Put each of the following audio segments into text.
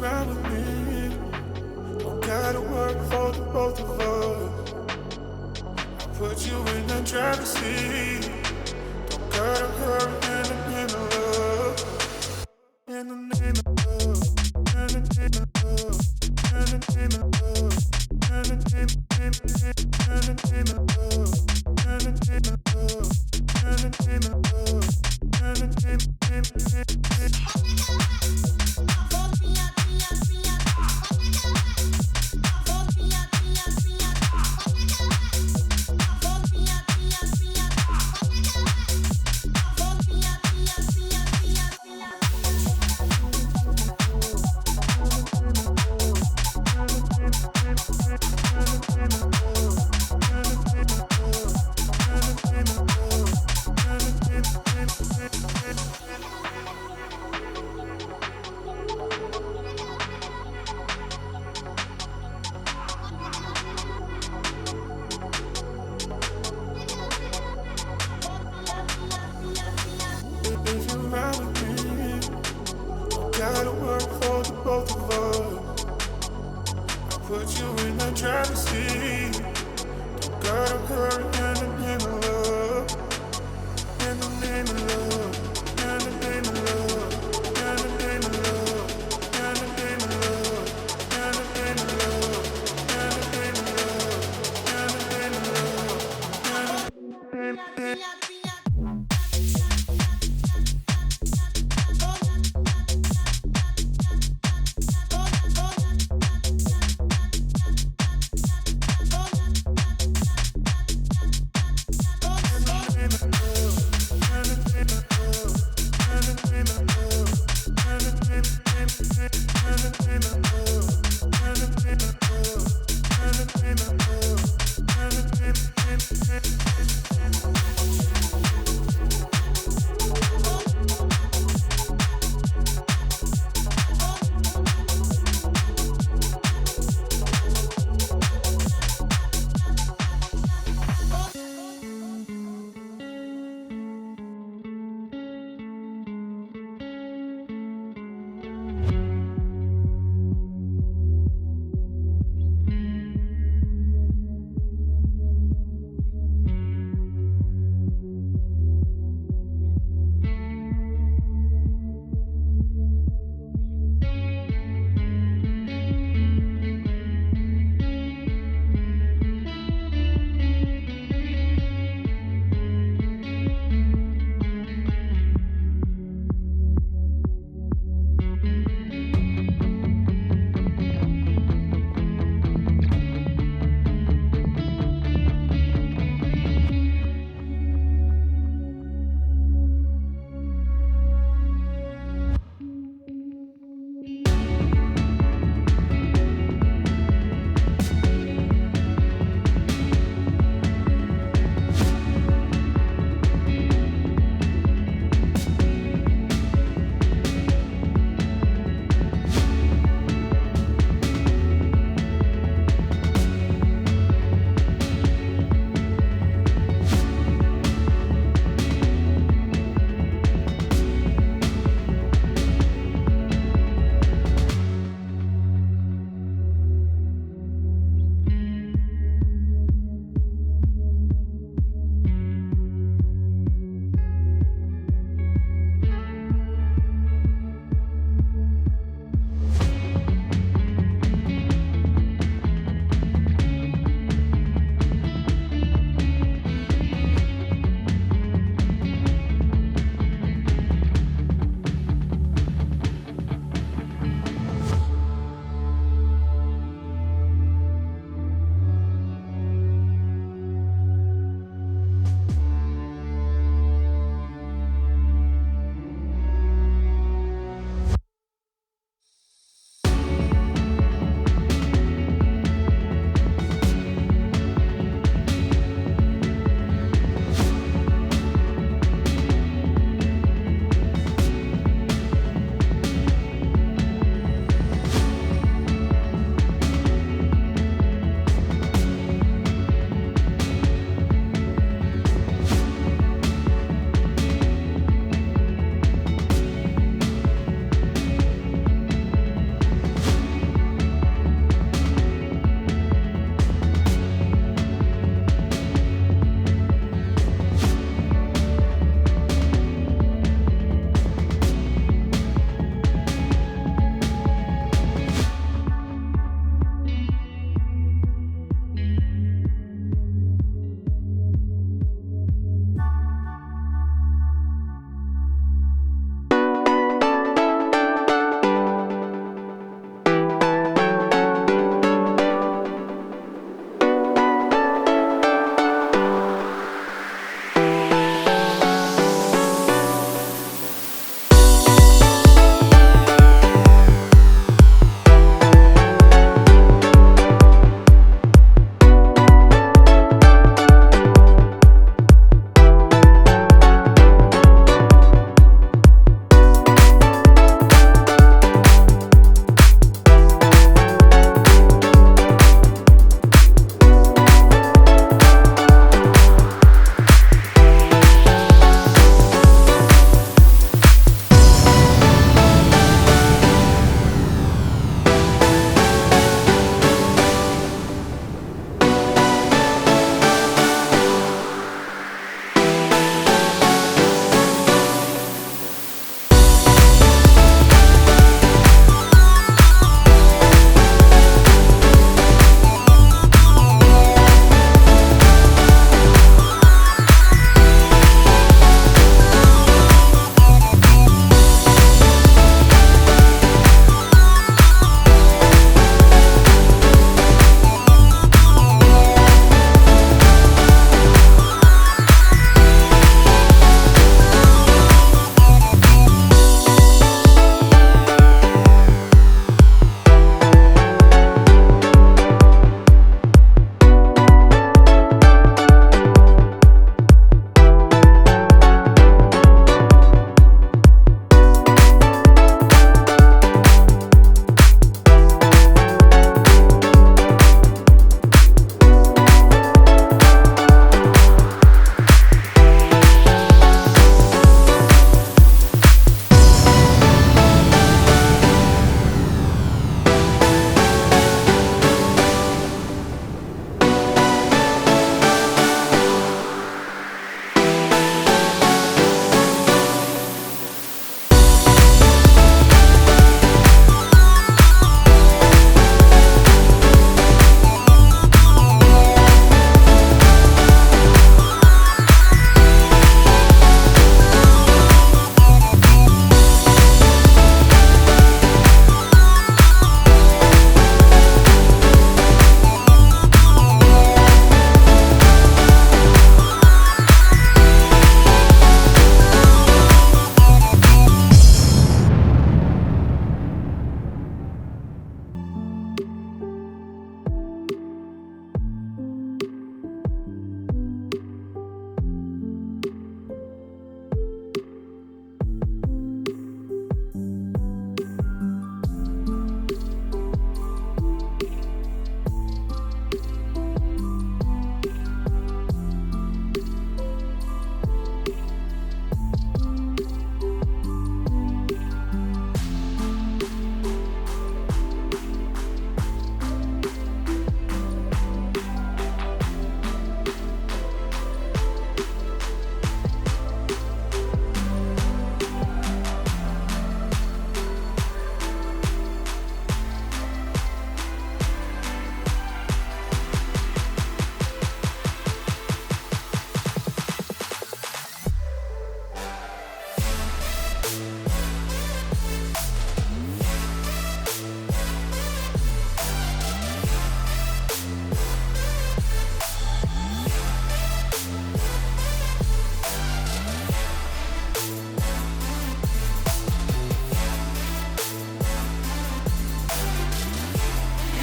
ride with me, don't gotta work for the both of us. I put you in the driver's seat, don't gotta hurry in the name of love. In the name of love, in the name of love, in the name of love, in the name of love, in the name of love, in the name of love, in the name of love, in the name gotta work for the both of us. I put you in the driver's seat, don't gotta hurry in the name of love. In the name of love, in the name of love, in the name of love, in the name of love, in the name of love, in the name of love, in the name of love, in the name of love.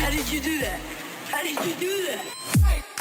How did you do that? How did you do that?